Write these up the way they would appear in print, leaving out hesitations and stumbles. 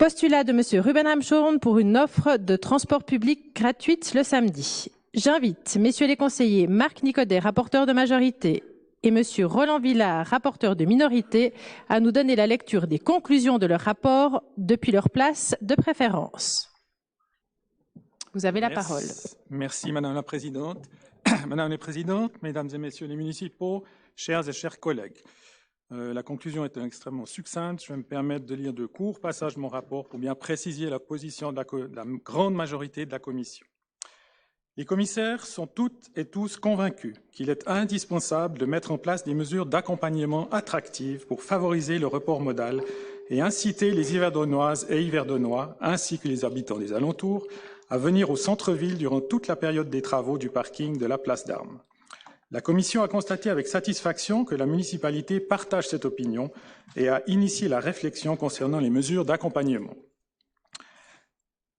Postulat de M. Ruben Ramschorn pour une offre de transport public gratuite le samedi. J'invite messieurs les conseillers Marc Nicodet, rapporteur de majorité, et M. Roland Villard, rapporteur de minorité, à nous donner la lecture des conclusions de leur rapport depuis leur place de préférence. Vous avez la parole. Merci Madame la Présidente. Madame la Présidente, Mesdames et Messieurs les municipaux, chers et chers collègues. La conclusion est extrêmement succincte. Je vais me permettre de lire de courts passages de mon rapport pour bien préciser la position de la grande majorité de la Commission. Les commissaires sont toutes et tous convaincus qu'il est indispensable de mettre en place des mesures d'accompagnement attractives pour favoriser le report modal et inciter les Yverdonnoises et Yverdonnois, ainsi que les habitants des alentours, à venir au centre-ville durant toute la période des travaux du parking de la place d'Armes. La Commission a constaté avec satisfaction que la municipalité partage cette opinion et a initié la réflexion concernant les mesures d'accompagnement.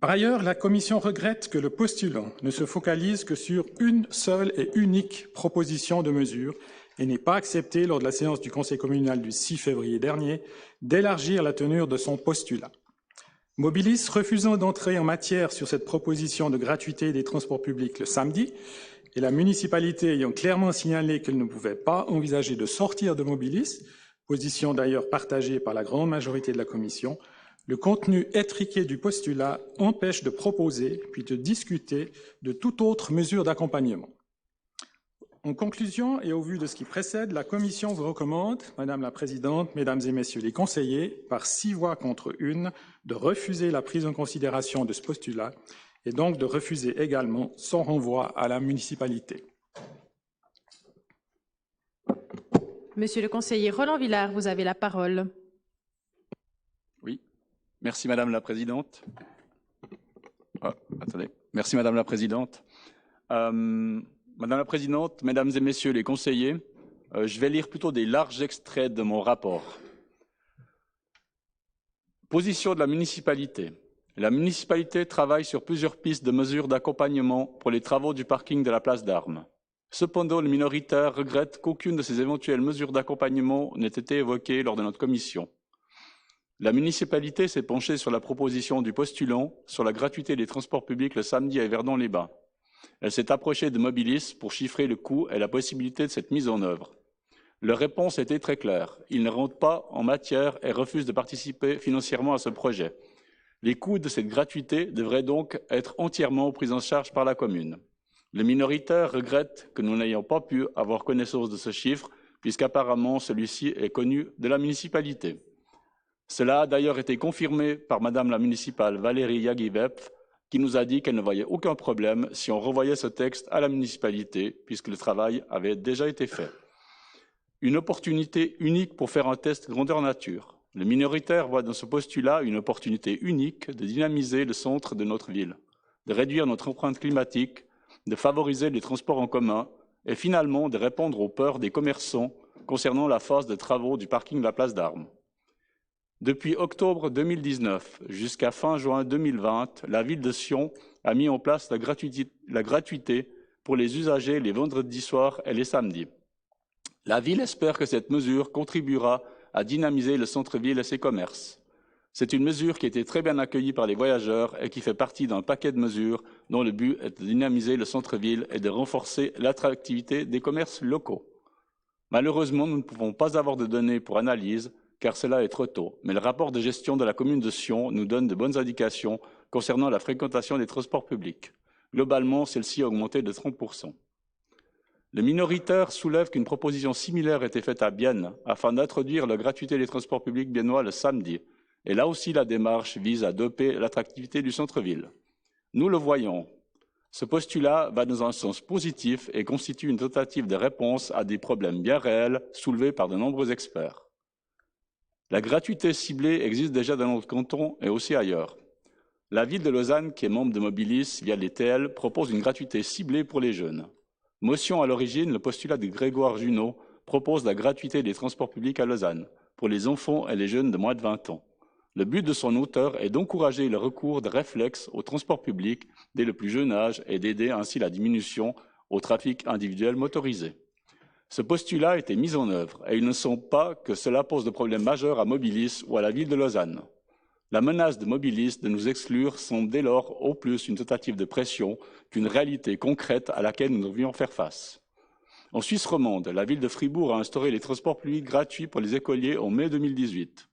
Par ailleurs, la Commission regrette que le postulant ne se focalise que sur une seule et unique proposition de mesure et n'ait pas accepté, lors de la séance du Conseil communal du 6 février dernier, d'élargir la teneur de son postulat. Mobilis, refusant d'entrer en matière sur cette proposition de gratuité des transports publics le samedi, et la municipalité ayant clairement signalé qu'elle ne pouvait pas envisager de sortir de Mobilis, position d'ailleurs partagée par la grande majorité de la Commission, le contenu étriqué du postulat empêche de proposer puis de discuter de toute autre mesure d'accompagnement. En conclusion, et au vu de ce qui précède, la Commission vous recommande, Madame la Présidente, Mesdames et Messieurs les conseillers, par 6 voix contre 1, de refuser la prise en considération de ce postulat et donc de refuser également son renvoi à la municipalité. Monsieur le conseiller Roland Villard, vous avez la parole. Oui, merci Madame la Présidente. Merci Madame la Présidente. Madame la Présidente, Mesdames et Messieurs les conseillers, je vais lire plutôt des larges extraits de mon rapport. Position de la municipalité. La municipalité travaille sur plusieurs pistes de mesures d'accompagnement pour les travaux du parking de la place d'Armes. Cependant, le minoritaire regrette qu'aucune de ces éventuelles mesures d'accompagnement n'ait été évoquée lors de notre commission. La municipalité s'est penchée sur la proposition du postulant sur la gratuité des transports publics le samedi à Yverdon-les-Bains. Elle s'est approchée de Mobilis pour chiffrer le coût et la possibilité de cette mise en œuvre. Leur réponse était très claire. Ils ne rentrent pas en matière et refusent de participer financièrement à ce projet. Les coûts de cette gratuité devraient donc être entièrement pris en charge par la commune. Les minoritaires regrettent que nous n'ayons pas pu avoir connaissance de ce chiffre, puisqu'apparemment celui-ci est connu de la municipalité. Cela a d'ailleurs été confirmé par Madame la municipale Valérie Yaguibep, qui nous a dit qu'elle ne voyait aucun problème si on revoyait ce texte à la municipalité, puisque le travail avait déjà été fait. Une opportunité unique pour faire un test grandeur nature. Le minoritaire voit dans ce postulat une opportunité unique de dynamiser le centre de notre ville, de réduire notre empreinte climatique, de favoriser les transports en commun et finalement de répondre aux peurs des commerçants concernant la phase de travaux du parking de la place d'Armes. Depuis octobre 2019 jusqu'à fin juin 2020, la ville de Sion a mis en place la gratuité pour les usagers les vendredis soirs et les samedis. La ville espère que cette mesure contribuera à dynamiser le centre-ville et ses commerces. C'est une mesure qui a été très bien accueillie par les voyageurs et qui fait partie d'un paquet de mesures dont le but est de dynamiser le centre-ville et de renforcer l'attractivité des commerces locaux. Malheureusement, nous ne pouvons pas avoir de données pour analyse, car cela est trop tôt, mais le rapport de gestion de la commune de Sion nous donne de bonnes indications concernant la fréquentation des transports publics. Globalement, celle-ci a augmenté de 30%. Le minoritaire soulève qu'une proposition similaire a été faite à Bienne afin d'introduire la gratuité des transports publics biennois le samedi. Et là aussi, la démarche vise à doper l'attractivité du centre-ville. Nous le voyons, ce postulat va dans un sens positif et constitue une tentative de réponse à des problèmes bien réels soulevés par de nombreux experts. La gratuité ciblée existe déjà dans notre canton et aussi ailleurs. La ville de Lausanne, qui est membre de Mobilis via les TL, propose une gratuité ciblée pour les jeunes. Motion à l'origine, le postulat de Grégoire Junot propose la gratuité des transports publics à Lausanne pour les enfants et les jeunes de moins de 20 ans. Le but de son auteur est d'encourager le recours de réflexes au transport public dès le plus jeune âge et d'aider ainsi la diminution au trafic individuel motorisé. Ce postulat a été mis en œuvre et il ne semble pas que cela pose de problème majeur à Mobilis ou à la ville de Lausanne. La menace de mobilistes de nous exclure semble dès lors au plus une tentative de pression qu'une réalité concrète à laquelle nous devions faire face. En Suisse romande, la ville de Fribourg a instauré les transports publics gratuits pour les écoliers en mai 2018.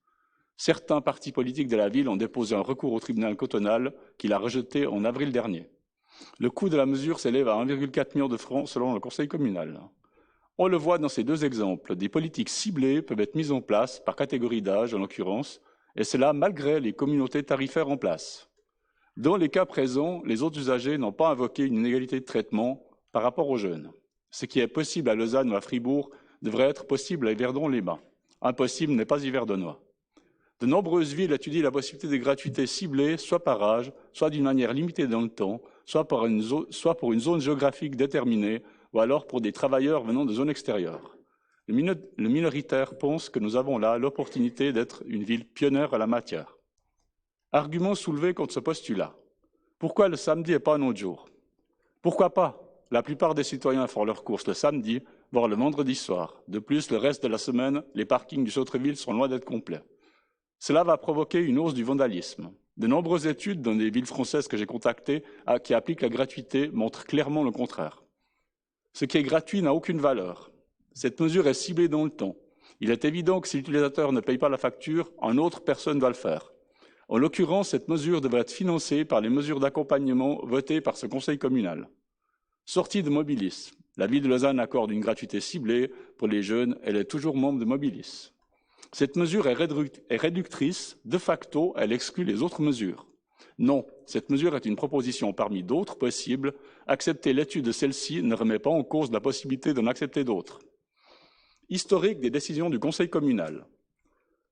Certains partis politiques de la ville ont déposé un recours au tribunal cantonal qu'il a rejeté en avril dernier. Le coût de la mesure s'élève à 1,4 million de francs selon le conseil communal. On le voit dans ces deux exemples, des politiques ciblées peuvent être mises en place, par catégorie d'âge en l'occurrence, et cela malgré les communautés tarifaires en place. Dans les cas présents, les autres usagers n'ont pas invoqué une inégalité de traitement par rapport aux jeunes. Ce qui est possible à Lausanne ou à Fribourg devrait être possible à Yverdon-les-Bains. Impossible n'est pas yverdonois. De nombreuses villes étudient la possibilité de gratuité ciblée, soit par âge, soit d'une manière limitée dans le temps, soit pour une zone géographique déterminée, ou alors pour des travailleurs venant de zones extérieures. Le minoritaire pense que nous avons là l'opportunité d'être une ville pionnière à la matière. Argument soulevé contre ce postulat. Pourquoi le samedi et pas un autre jour? Pourquoi pas? La plupart des citoyens font leurs courses le samedi, voire le vendredi soir. De plus, le reste de la semaine, les parkings du centre-ville sont loin d'être complets. Cela va provoquer une hausse du vandalisme. De nombreuses études dans des villes françaises que j'ai contactées qui appliquent la gratuité montrent clairement le contraire. Ce qui est gratuit n'a aucune valeur. Cette mesure est ciblée dans le temps. Il est évident que si l'utilisateur ne paye pas la facture, une autre personne va le faire. En l'occurrence, cette mesure devrait être financée par les mesures d'accompagnement votées par ce conseil communal. Sortie de Mobilis. La ville de Lausanne accorde une gratuité ciblée pour les jeunes. Elle est toujours membre de Mobilis. Cette mesure est réductrice. De facto, elle exclut les autres mesures. Non, cette mesure est une proposition parmi d'autres possibles. Accepter l'étude de celle-ci ne remet pas en cause la possibilité d'en accepter d'autres. Historique des décisions du Conseil communal.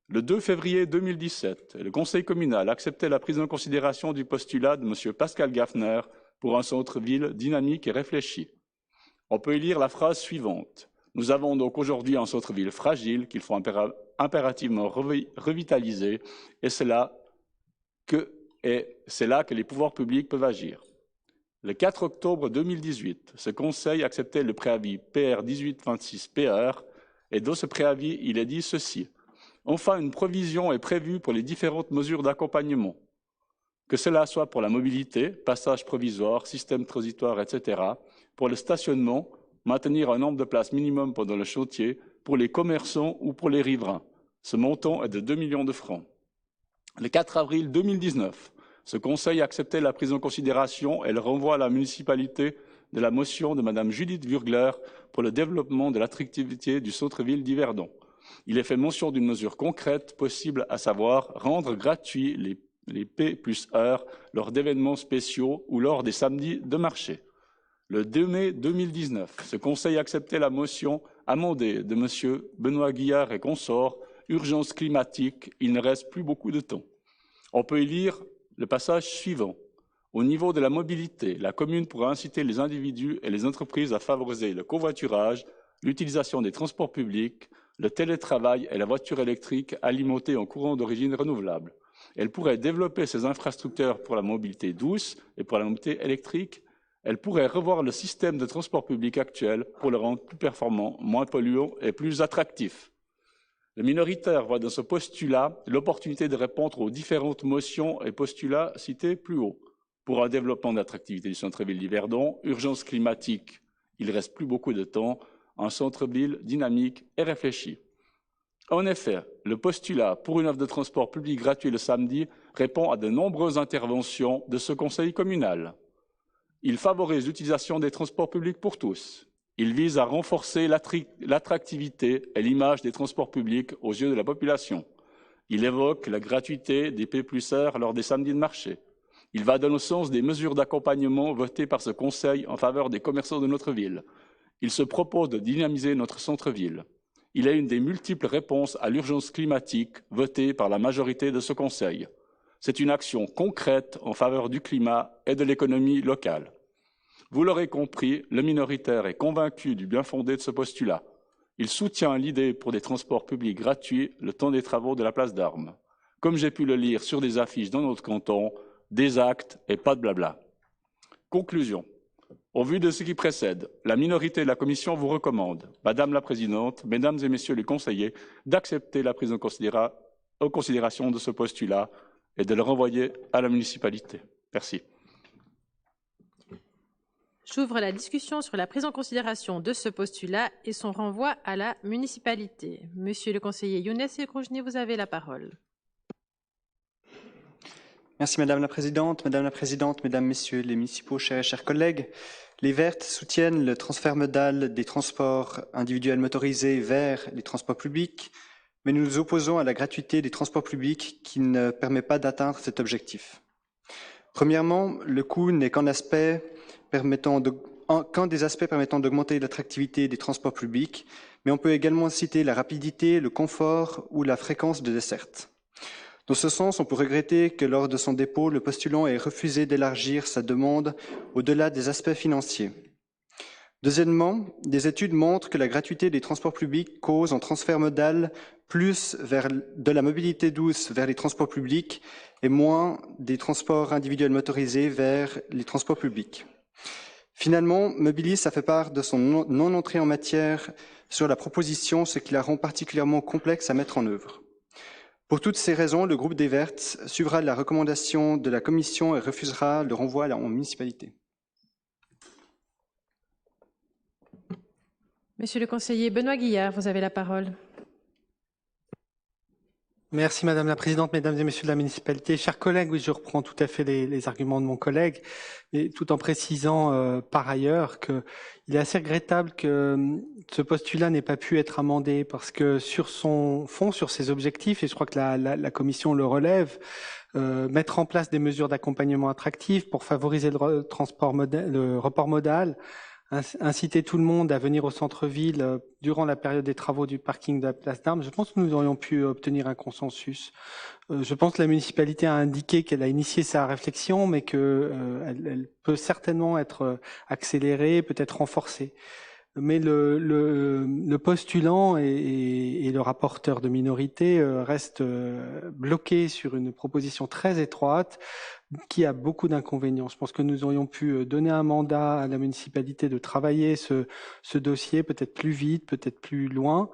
Le 2 février 2017, le Conseil communal acceptait la prise en considération du postulat de M. Pascal Gaffner pour un centre-ville dynamique et réfléchi. On peut y lire la phrase suivante. Nous avons donc aujourd'hui un centre-ville fragile qu'il faut impérativement revitaliser et c'est là que les pouvoirs publics peuvent agir. Le 4 octobre 2018, ce Conseil acceptait le préavis PR 1826-PR et dans ce préavis, il est dit ceci. Enfin, une provision est prévue pour les différentes mesures d'accompagnement, que cela soit pour la mobilité, passage provisoire, système transitoire, etc., pour le stationnement, maintenir un nombre de places minimum pendant le chantier, pour les commerçants ou pour les riverains. Ce montant est de 2 millions de francs. Le 4 avril 2019, ce Conseil acceptait la prise en considération et le renvoi à la municipalité de la motion de Mme Judith Wurgler pour le développement de l'attractivité du centre-ville d'Yverdon. Il est fait mention d'une mesure concrète possible, à savoir rendre gratuits les P plus heures lors d'événements spéciaux ou lors des samedis de marché. Le 2 mai 2019, ce Conseil acceptait la motion amendée de M. Benoît Guillard et consorts, urgence climatique, il ne reste plus beaucoup de temps. On peut y lire le passage suivant. Au niveau de la mobilité, la commune pourra inciter les individus et les entreprises à favoriser le covoiturage, l'utilisation des transports publics, le télétravail et la voiture électrique alimentée en courant d'origine renouvelable. Elle pourrait développer ses infrastructures pour la mobilité douce et pour la mobilité électrique. Elle pourrait revoir le système de transport public actuel pour le rendre plus performant, moins polluant et plus attractif. Le minoritaire voit dans ce postulat l'opportunité de répondre aux différentes motions et postulats cités plus haut. Pour un développement d'attractivité du centre-ville d'Yverdon, urgence climatique, il ne reste plus beaucoup de temps, un centre-ville dynamique et réfléchi. En effet, le postulat pour une offre de transport public gratuit le samedi répond à de nombreuses interventions de ce conseil communal. Il favorise l'utilisation des transports publics pour tous. Il vise à renforcer l'attractivité et l'image des transports publics aux yeux de la population. Il évoque la gratuité des P+R lors des samedis de marché. Il va dans le sens des mesures d'accompagnement votées par ce Conseil en faveur des commerçants de notre ville. Il se propose de dynamiser notre centre-ville. Il est une des multiples réponses à l'urgence climatique votée par la majorité de ce Conseil. C'est une action concrète en faveur du climat et de l'économie locale. Vous l'aurez compris, le minoritaire est convaincu du bien fondé de ce postulat. Il soutient l'idée pour des transports publics gratuits le temps des travaux de la place d'Armes. Comme j'ai pu le lire sur des affiches dans notre canton, des actes et pas de blabla. Conclusion. Au vu de ce qui précède, la minorité de la Commission vous recommande, Madame la Présidente, Mesdames et Messieurs les conseillers, d'accepter la prise en considération de ce postulat et de le renvoyer à la municipalité. Merci. J'ouvre la discussion sur la prise en considération de ce postulat et son renvoi à la municipalité. Monsieur le conseiller Younes El-Kroujni, vous avez la parole. Merci Madame la Présidente, Mesdames, Messieurs les municipaux, chers collègues. Les Vertes soutiennent le transfert modal des transports individuels motorisés vers les transports publics, mais nous nous opposons à la gratuité des transports publics qui ne permet pas d'atteindre cet objectif. Premièrement, le coût n'est qu'un des aspects permettant d'augmenter l'attractivité des transports publics, mais on peut également citer la rapidité, le confort ou la fréquence de desserte. Dans ce sens, on peut regretter que lors de son dépôt, le postulant ait refusé d'élargir sa demande au-delà des aspects financiers. Deuxièmement, des études montrent que la gratuité des transports publics cause un transfert modal plus vers de la mobilité douce vers les transports publics et moins des transports individuels motorisés vers les transports publics. Finalement, Mobilis a fait part de son non-entrée en matière sur la proposition, ce qui la rend particulièrement complexe à mettre en œuvre. Pour toutes ces raisons, le groupe des Verts suivra la recommandation de la Commission et refusera le renvoi en municipalité. Monsieur le conseiller Benoît Guillard, vous avez la parole. Merci Madame la Présidente, Mesdames et Messieurs de la municipalité. Chers collègues, oui, je reprends tout à fait les arguments de mon collègue, mais tout en précisant par ailleurs qu'il est assez regrettable que ce postulat n'ait pas pu être amendé parce que sur son fond, sur ses objectifs, et je crois que la Commission le relève, mettre en place des mesures d'accompagnement attractives pour favoriser le report modal, inciter tout le monde à venir au centre-ville durant la période des travaux du parking de la place d'Armes, je pense que nous aurions pu obtenir un consensus. Je pense que la municipalité a indiqué qu'elle a initié sa réflexion, mais qu'elle peut certainement être accélérée, peut-être renforcée. Mais le postulant et le rapporteur de minorité restent bloqués sur une proposition très étroite qui a beaucoup d'inconvénients. Je pense que nous aurions pu donner un mandat à la municipalité de travailler ce dossier peut-être plus vite, peut-être plus loin,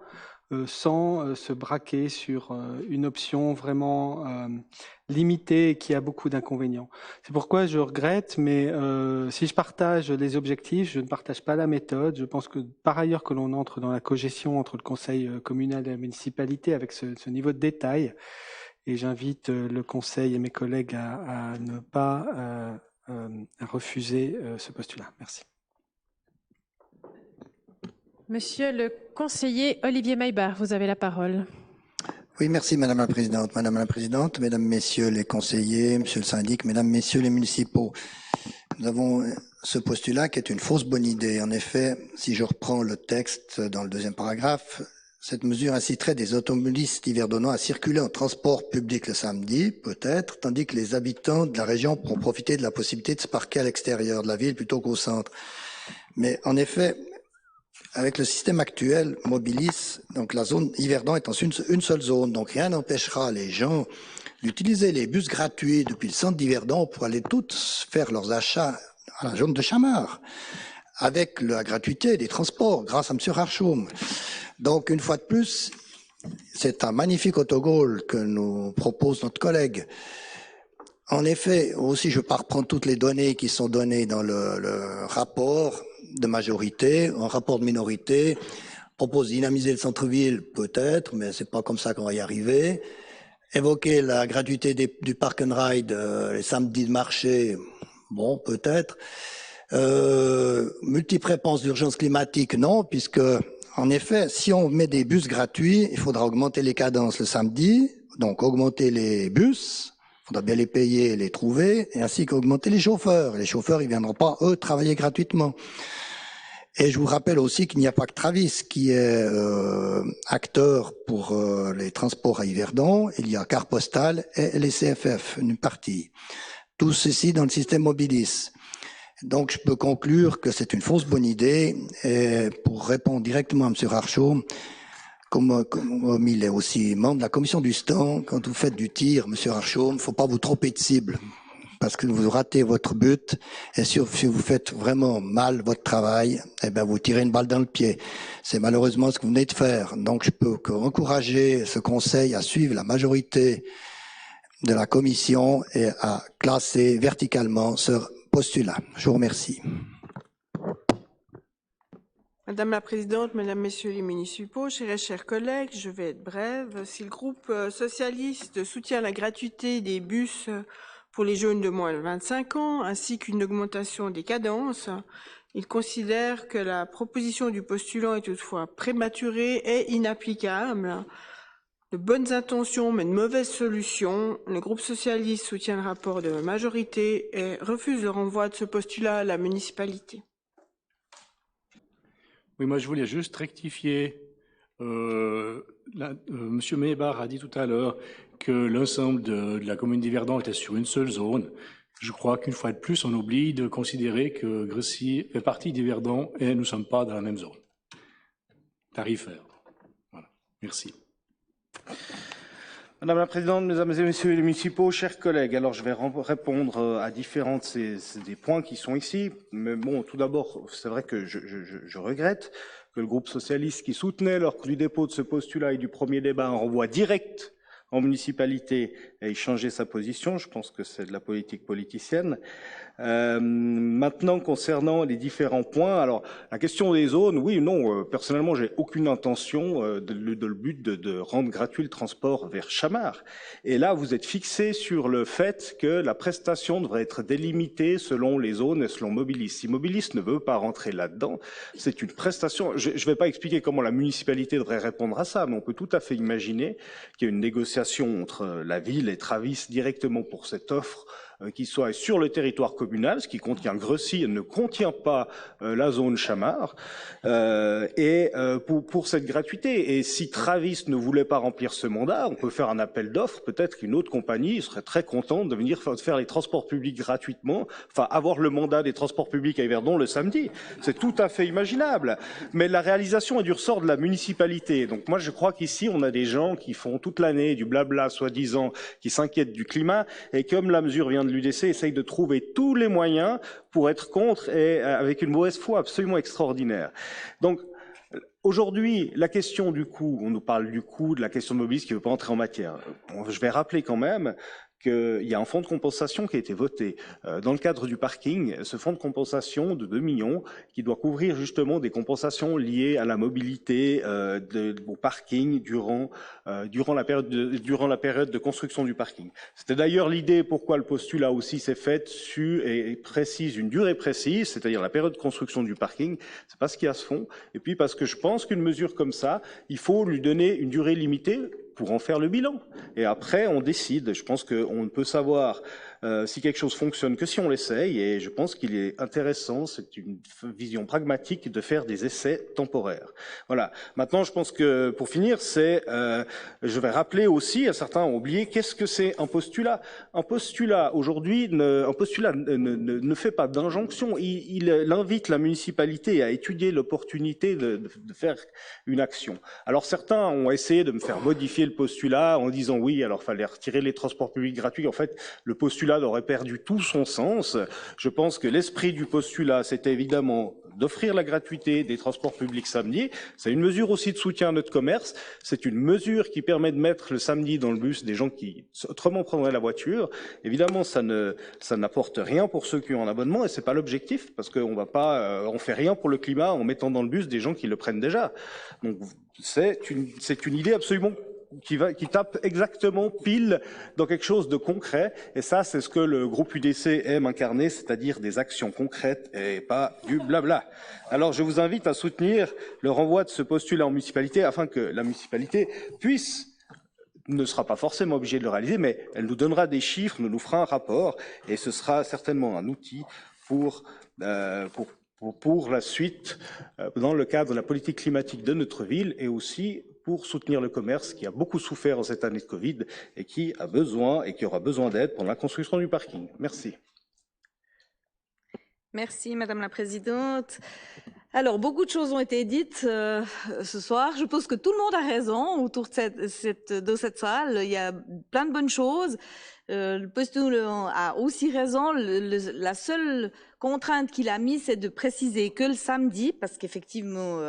sans se braquer sur une option vraiment limitée et qui a beaucoup d'inconvénients. C'est pourquoi je regrette, mais si je partage les objectifs, je ne partage pas la méthode. Je pense que par ailleurs que l'on entre dans la cogestion entre le conseil communal et la municipalité avec ce niveau de détail, et j'invite le conseil et mes collègues à ne pas refuser ce postulat. Merci. Monsieur le conseiller Olivier Maillebard, vous avez la parole. Oui, merci Madame la Présidente. Madame la Présidente, Mesdames, Messieurs les conseillers, Monsieur le syndic, Mesdames, Messieurs les municipaux. Nous avons ce postulat qui est une fausse bonne idée. En effet, si je reprends le texte dans le deuxième paragraphe, cette mesure inciterait des automobilistes yverdonnois à circuler en transport public le samedi, peut-être, tandis que les habitants de la région pourront profiter de la possibilité de se parquer à l'extérieur de la ville plutôt qu'au centre. Mais en effet, avec le système actuel, Mobilis, donc la zone Yverdon est en une seule zone, donc rien n'empêchera les gens d'utiliser les bus gratuits depuis le centre d'Yverdon pour aller tous faire leurs achats à la zone de Chamard, avec la gratuité des transports, grâce à M. Archoum. Donc, une fois de plus, c'est un magnifique autogol que nous propose notre collègue. En effet, aussi, je ne vais pas reprendre toutes les données qui sont données dans le rapport de majorité, un rapport de minorité, propose de dynamiser le centre-ville, peut-être, mais c'est pas comme ça qu'on va y arriver. Évoquer la gratuité du park and ride les samedis de marché, bon, peut-être. Multiples réponses d'urgence climatique, non, puisque, en effet, si on met des bus gratuits, il faudra augmenter les cadences le samedi, donc augmenter les bus, il faudra bien les payer et les trouver, et ainsi qu'augmenter les chauffeurs. Les chauffeurs, ils viendront pas, eux, travailler gratuitement. Et je vous rappelle aussi qu'il n'y a pas que Travis qui est acteur pour les transports à Yverdon, il y a Carte Postale et les CFF, une partie. Tout ceci dans le système Mobilis. Donc je peux conclure que c'est une fausse bonne idée, et pour répondre directement à M. Archaud, comme il est aussi membre de la commission du stand, quand vous faites du tir, M. Archaud, il ne faut pas vous tromper de cible, parce que vous ratez votre but, et si vous faites vraiment mal votre travail, eh ben vous tirez une balle dans le pied. C'est malheureusement ce que vous venez de faire. Donc je peux encourager ce conseil à suivre la majorité de la commission et à classer verticalement ce postulat. Je vous remercie. Madame la Présidente, Mesdames, Messieurs les municipaux, chers collègues, je vais être brève. Si le groupe socialiste soutient la gratuité des bus pour les jeunes de moins de 25 ans, ainsi qu'une augmentation des cadences, il considère que la proposition du postulant est toutefois prématurée et inapplicable. De bonnes intentions, mais de mauvaises solutions. Le groupe socialiste soutient le rapport de majorité et refuse le renvoi de ce postulat à la municipalité. Oui, moi je voulais juste rectifier. Monsieur Mébar a dit tout à l'heure que l'ensemble de la commune d'Yverdon était sur une seule zone. Je crois qu'une fois de plus, on oublie de considérer que Grecy fait partie d'Yverdon et nous ne sommes pas dans la même zone tarifaire. Voilà. Merci. Madame la Présidente, Mesdames et Messieurs les municipaux, chers collègues, alors je vais répondre à différents des points qui sont ici. Mais bon, tout d'abord, c'est vrai que je regrette que le groupe socialiste qui soutenait lors du dépôt de ce postulat et du premier débat un renvoi direct en municipalité ait changé sa position. Je pense que c'est de la politique politicienne. Maintenant, concernant les différents points, alors la question des zones, oui ou non, personnellement, j'ai aucune intention le but de rendre gratuit le transport vers Chamar. Et là, vous êtes fixé sur le fait que la prestation devrait être délimitée selon les zones et selon Mobilis. Si Mobilis ne veut pas rentrer là-dedans, c'est une prestation. Je ne vais pas expliquer comment la municipalité devrait répondre à ça, mais on peut tout à fait imaginer qu'il y a une négociation entre la ville et Travis directement pour cette offre qui soit sur le territoire communal, ce qui contient Grecy et ne contient pas la zone Chamar, pour cette gratuité. Et si Travis ne voulait pas remplir ce mandat, on peut faire un appel d'offres, peut-être qu'une autre compagnie serait très contente de venir faire les transports publics gratuitement, enfin avoir le mandat des transports publics à Yverdon le samedi. C'est tout à fait imaginable. Mais la réalisation est du ressort de la municipalité. Donc moi je crois qu'ici on a des gens qui font toute l'année du blabla soi-disant, qui s'inquiètent du climat, et comme la mesure vient de l'UDC, essaye de trouver tous les moyens pour être contre et avec une mauvaise foi absolument extraordinaire. Donc, aujourd'hui, la question du coût, on nous parle du coût, de la question de Mobilis qui ne veut pas entrer en matière. Je vais rappeler quand même qu'il y a un fonds de compensation qui a été voté dans le cadre du parking, ce fonds de compensation de 2 millions qui doit couvrir justement des compensations liées à la mobilité au parking durant la période de construction du parking. C'était d'ailleurs l'idée pourquoi le postulat aussi s'est fait et précise une durée précise, c'est-à-dire la période de construction du parking. C'est parce qu'il y a ce fonds. Et puis parce que je pense qu'une mesure comme ça, il faut lui donner une durée limitée pour en faire le bilan. Et après, on décide. Je pense qu'on ne peut savoir si quelque chose fonctionne que si on l'essaye. Et je pense qu'il est intéressant, c'est une vision pragmatique, de faire des essais temporaires. Voilà. Maintenant, je pense que pour finir, je vais rappeler aussi, certains ont oublié, qu'est-ce que c'est un postulat? Un postulat, aujourd'hui, ne fait pas d'injonction. Il invite la municipalité à étudier l'opportunité de faire une action. Alors certains ont essayé de me faire modifier le postulat en disant oui, alors fallait retirer les transports publics gratuits. En fait, le postulat aurait perdu tout son sens. Je pense que l'esprit du postulat, c'était évidemment d'offrir la gratuité des transports publics samedi. C'est une mesure aussi de soutien à notre commerce. C'est une mesure qui permet de mettre le samedi dans le bus des gens qui autrement prendraient la voiture. Évidemment, ça n'apporte rien pour ceux qui ont un abonnement et c'est pas l'objectif parce qu'on va pas, on fait rien pour le climat en mettant dans le bus des gens qui le prennent déjà. Donc c'est une idée absolument qui tape exactement pile dans quelque chose de concret. Et ça, c'est ce que le groupe UDC aime incarner, c'est-à-dire des actions concrètes et pas du blabla. Alors, je vous invite à soutenir le renvoi de ce postulat en municipalité afin que la municipalité ne sera pas forcément obligée de le réaliser, mais elle nous donnera des chiffres, nous fera un rapport, et ce sera certainement un outil pour la suite, dans le cadre de la politique climatique de notre ville, et aussi pour soutenir le commerce qui a beaucoup souffert en cette année de Covid et qui a besoin et qui aura besoin d'aide pour la construction du parking. Merci. Merci Madame la Présidente. Alors, beaucoup de choses ont été dites ce soir. Je pense que tout le monde a raison autour de cette salle. Il y a plein de bonnes choses. Le postulant a aussi raison. La seule contrainte qu'il a mise, c'est de préciser que le samedi, parce qu'effectivement...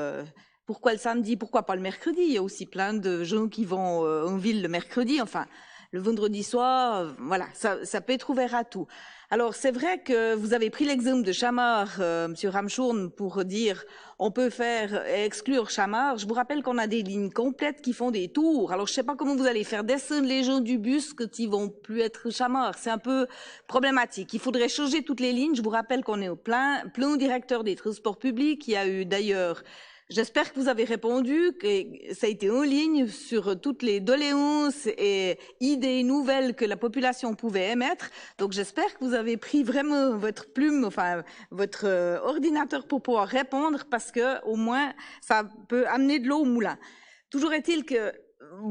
pourquoi le samedi? Pourquoi pas le mercredi? Il y a aussi plein de gens qui vont en ville le mercredi. Enfin, le vendredi soir, voilà, ça peut être ouvert à tout. Alors, c'est vrai que vous avez pris l'exemple de Chamar, Monsieur Ramchourne, pour dire on peut faire exclure Chamar. Je vous rappelle qu'on a des lignes complètes qui font des tours. Alors, je sais pas comment vous allez faire descendre les gens du bus quand ils vont plus être Chamar. C'est un peu problématique. Il faudrait changer toutes les lignes. Je vous rappelle qu'on est au plein directeur des transports publics. Il y a eu d'ailleurs... J'espère que vous avez répondu, que ça a été en ligne sur toutes les doléances et idées nouvelles que la population pouvait émettre. Donc j'espère que vous avez pris vraiment votre plume, enfin votre ordinateur pour pouvoir répondre, parce que au moins ça peut amener de l'eau au moulin. Toujours est-il que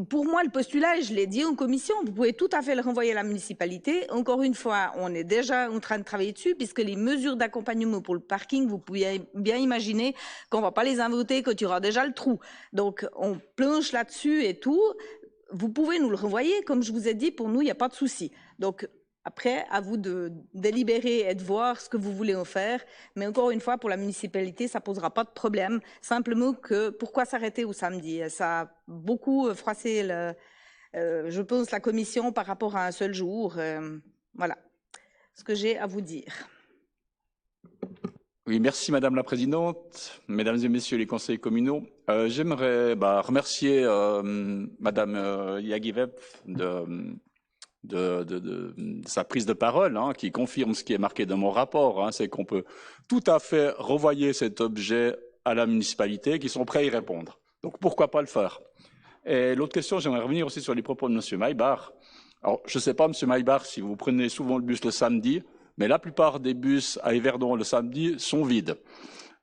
pour moi, le postulat, je l'ai dit en commission, vous pouvez tout à fait le renvoyer à la municipalité. Encore une fois, on est déjà en train de travailler dessus, puisque les mesures d'accompagnement pour le parking, vous pouvez bien imaginer qu'on ne va pas les inventer quand il y aura déjà le trou. Donc, on planche là-dessus et tout. Vous pouvez nous le renvoyer. Comme je vous ai dit, pour nous, il n'y a pas de souci. Donc, après, à vous de délibérer et de voir ce que vous voulez en faire. Mais encore une fois, pour la municipalité, ça ne posera pas de problème. Simplement que, pourquoi s'arrêter au samedi? Ça a beaucoup froissé, je pense, la commission par rapport à un seul jour. Voilà ce que j'ai à vous dire. Oui, merci Madame la Présidente, Mesdames et Messieurs les conseillers communaux. J'aimerais remercier Madame Yaguivep de sa prise de parole, qui confirme ce qui est marqué dans mon rapport, c'est qu'on peut tout à fait renvoyer cet objet à la municipalité, qui sont prêts à y répondre. Donc pourquoi pas le faire? Et l'autre question, j'aimerais revenir aussi sur les propos de M. Maïbar. Alors, je ne sais pas, M. Maïbar, si vous prenez souvent le bus le samedi, mais la plupart des bus à Yverdon le samedi sont vides.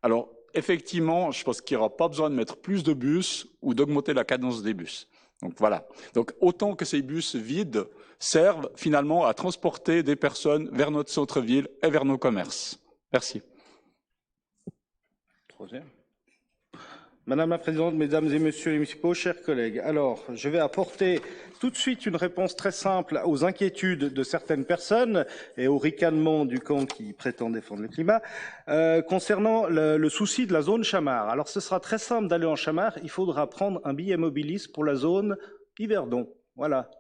Alors, effectivement, je pense qu'il n'y aura pas besoin de mettre plus de bus ou d'augmenter la cadence des bus. Donc voilà. Donc autant que ces bus vides servent finalement à transporter des personnes vers notre centre-ville et vers nos commerces. Merci. Troisième. Madame la Présidente, Mesdames et Messieurs les municipaux, chers collègues, alors je vais apporter tout de suite une réponse très simple aux inquiétudes de certaines personnes et au ricanement du camp qui prétend défendre le climat concernant le souci de la zone Chamar. Alors ce sera très simple d'aller en Chamar, il faudra prendre un billet mobilis pour la zone Yverdon. Voilà,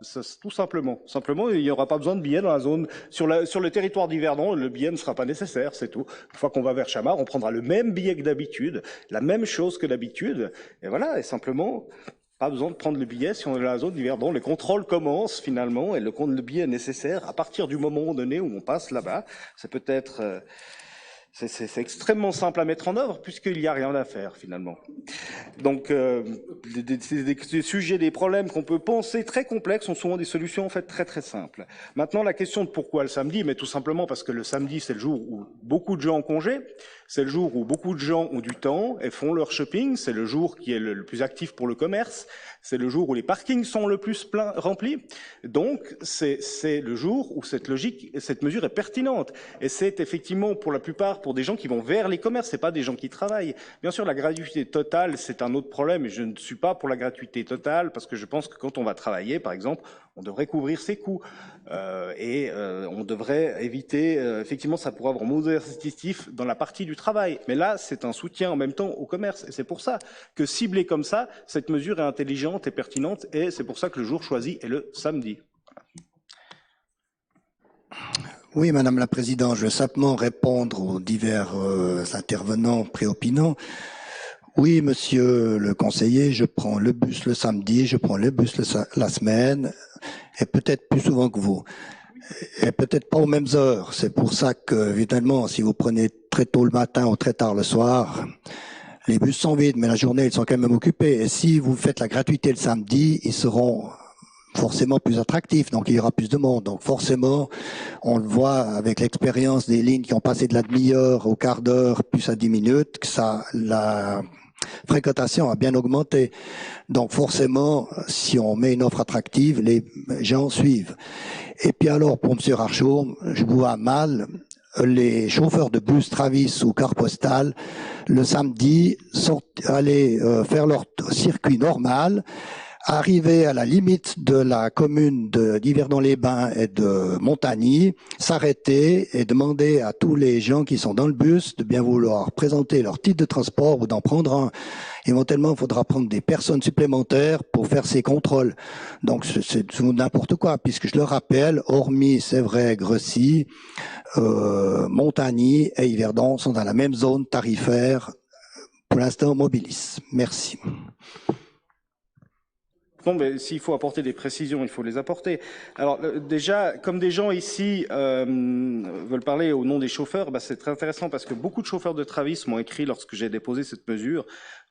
tout simplement. Simplement, il n'y aura pas besoin de billets dans la zone. Sur le territoire d'Yverdon, le billet ne sera pas nécessaire, c'est tout. Une fois qu'on va vers Chamar, on prendra le même billet que d'habitude, la même chose que d'habitude. Et voilà, et simplement, pas besoin de prendre le billet si on est dans la zone d'Yverdon. Les contrôles commencent finalement et le billet est nécessaire à partir du moment donné où on passe là-bas. C'est peut-être... C'est extrêmement simple à mettre en œuvre puisqu'il n'y a rien à faire finalement. Donc des sujets, des problèmes qu'on peut penser très complexes sont souvent des solutions en fait très très simples. Maintenant la question de pourquoi le samedi, mais tout simplement parce que le samedi c'est le jour où beaucoup de gens ont congé, c'est le jour où beaucoup de gens ont du temps et font leur shopping, c'est le jour qui est le plus actif pour le commerce, c'est le jour où les parkings sont le plus remplis. Donc c'est le jour où cette mesure est pertinente et c'est effectivement pour la plupart pour des gens qui vont vers les commerces, c'est pas des gens qui travaillent. Bien sûr, la gratuité totale, c'est un autre problème et je ne suis pas pour la gratuité totale parce que je pense que quand on va travailler, par exemple, on devrait couvrir ses coûts on devrait éviter, effectivement, ça pourrait avoir un mauvais incitatif dans la partie du travail. Mais là, c'est un soutien en même temps au commerce et c'est pour ça que ciblée comme ça, cette mesure est intelligente et pertinente et c'est pour ça que le jour choisi est le samedi. Oui, Madame la Présidente, je vais simplement répondre aux divers intervenants préopinants. Oui, Monsieur le conseiller, je prends le bus le samedi, je prends le bus la semaine, et peut-être plus souvent que vous. Et peut-être pas aux mêmes heures. C'est pour ça que, évidemment, si vous prenez très tôt le matin ou très tard le soir, les bus sont vides, mais la journée, ils sont quand même occupés. Et si vous faites la gratuité le samedi, ils seront forcément plus attractif, donc il y aura plus de monde. Donc forcément, on le voit avec l'expérience des lignes qui ont passé de la demi-heure au quart d'heure, plus à 10 minutes, que la fréquentation a bien augmenté. Donc forcément, si on met une offre attractive, les gens suivent. Et puis alors, pour M. Rachaud, je vois mal les chauffeurs de bus Travis ou car postal, le samedi, aller faire leur circuit normal, arriver à la limite de la commune d'Yverdon-les-Bains et de Montagny, s'arrêter et demander à tous les gens qui sont dans le bus de bien vouloir présenter leur titre de transport ou d'en prendre un. Éventuellement, il faudra prendre des personnes supplémentaires pour faire ces contrôles. Donc, c'est tout n'importe quoi, puisque je le rappelle, hormis, c'est vrai, Grecy, Montagny et Yverdon sont dans la même zone tarifaire, pour l'instant, Mobilis. Merci. Non, mais s'il faut apporter des précisions, il faut les apporter. Alors déjà, comme des gens ici veulent parler au nom des chauffeurs, c'est très intéressant parce que beaucoup de chauffeurs de Travis m'ont écrit lorsque j'ai déposé cette mesure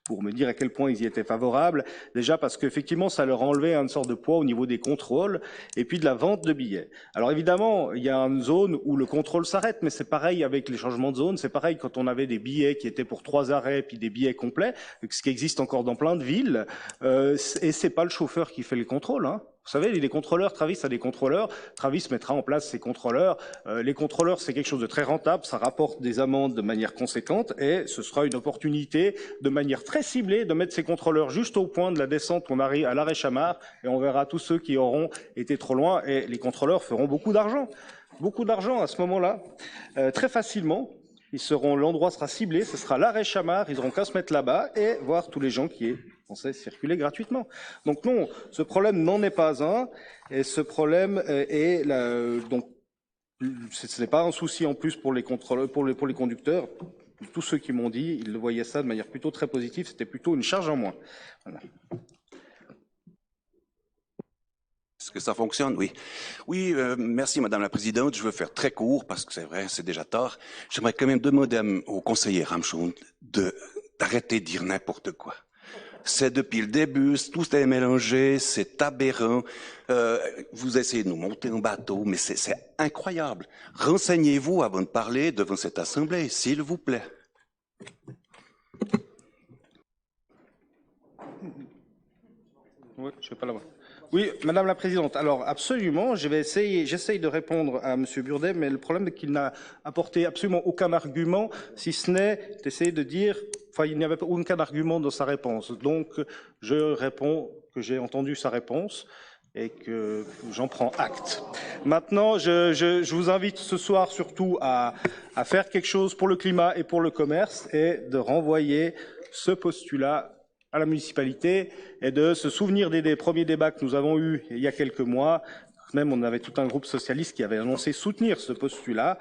pour me dire à quel point ils y étaient favorables. Déjà parce qu'effectivement, ça leur enlevait une sorte de poids au niveau des contrôles et puis de la vente de billets. Alors évidemment, il y a une zone où le contrôle s'arrête, mais c'est pareil avec les changements de zone. C'est pareil quand on avait des billets qui étaient pour 3 arrêts puis des billets complets, ce qui existe encore dans plein de villes. Et c'est pas le chauffeur qui fait les contrôles, hein. Vous savez, les contrôleurs, Travis a des contrôleurs, Travis mettra en place ses contrôleurs. Les contrôleurs, c'est quelque chose de très rentable, ça rapporte des amendes de manière conséquente et ce sera une opportunité de manière très ciblée de mettre ces contrôleurs juste au point de la descente qu'on arrive à l'arrêt Chamard et on verra tous ceux qui auront été trop loin et les contrôleurs feront beaucoup d'argent à ce moment-là, très facilement. L'endroit sera ciblé, ce sera l'arrêt Chamard, ils n'auront qu'à se mettre là-bas et voir tous les gens qui est censé circuler gratuitement. Donc non, ce problème n'en est pas un, et ce problème est donc ce n'est pas un souci en plus pour les contrôleurs, pour les conducteurs. Tous ceux qui m'ont dit, ils le voyaient ça de manière plutôt très positive, c'était plutôt une charge en moins. Voilà. Est-ce que ça fonctionne? Oui. Oui, merci Madame la Présidente. Je veux faire très court parce que c'est vrai, c'est déjà tard. J'aimerais quand même demander au conseiller Ramchoun d'arrêter de dire n'importe quoi. C'est depuis le début, tout est mélangé, c'est aberrant. Vous essayez de nous monter un bateau, mais c'est incroyable. Renseignez-vous avant de parler devant cette Assemblée, s'il vous plaît. Oui, je sais pas là-bas. Oui, Madame la Présidente. Alors, absolument, j'essaye de répondre à Monsieur Burdet, mais le problème est qu'il n'a apporté absolument aucun argument, si ce n'est d'essayer de dire, il n'y avait aucun argument dans sa réponse. Donc, je réponds que j'ai entendu sa réponse et que j'en prends acte. Maintenant, je vous invite ce soir surtout à faire quelque chose pour le climat et pour le commerce et de renvoyer ce postulat à la municipalité et de se souvenir des premiers débats que nous avons eus il y a quelques mois. Même, on avait tout un groupe socialiste qui avait annoncé soutenir ce postulat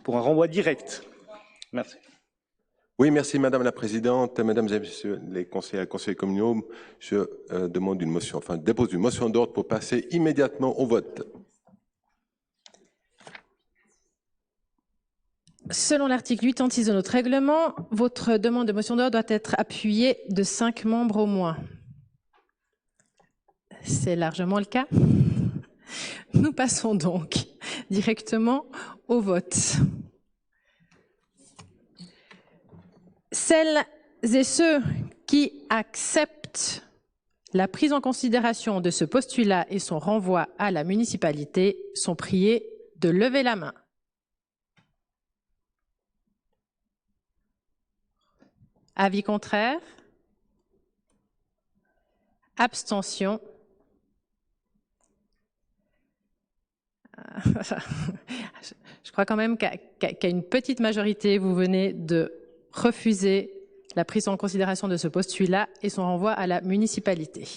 pour un renvoi direct. Merci. Oui, merci Madame la Présidente, Mesdames et Messieurs les conseillers communaux. Je demande une motion, dépose une motion d'ordre pour passer immédiatement au vote. Selon l'article 86 de notre règlement, votre demande de motion d'ordre doit être appuyée de 5 membres au moins. C'est largement le cas. Nous passons donc directement au vote. Celles et ceux qui acceptent la prise en considération de ce postulat et son renvoi à la municipalité sont priés de lever la main. Avis contraire? Abstention? Je crois quand même qu'à une petite majorité, vous venez de refuser la prise en considération de ce postulat et son renvoi à la municipalité.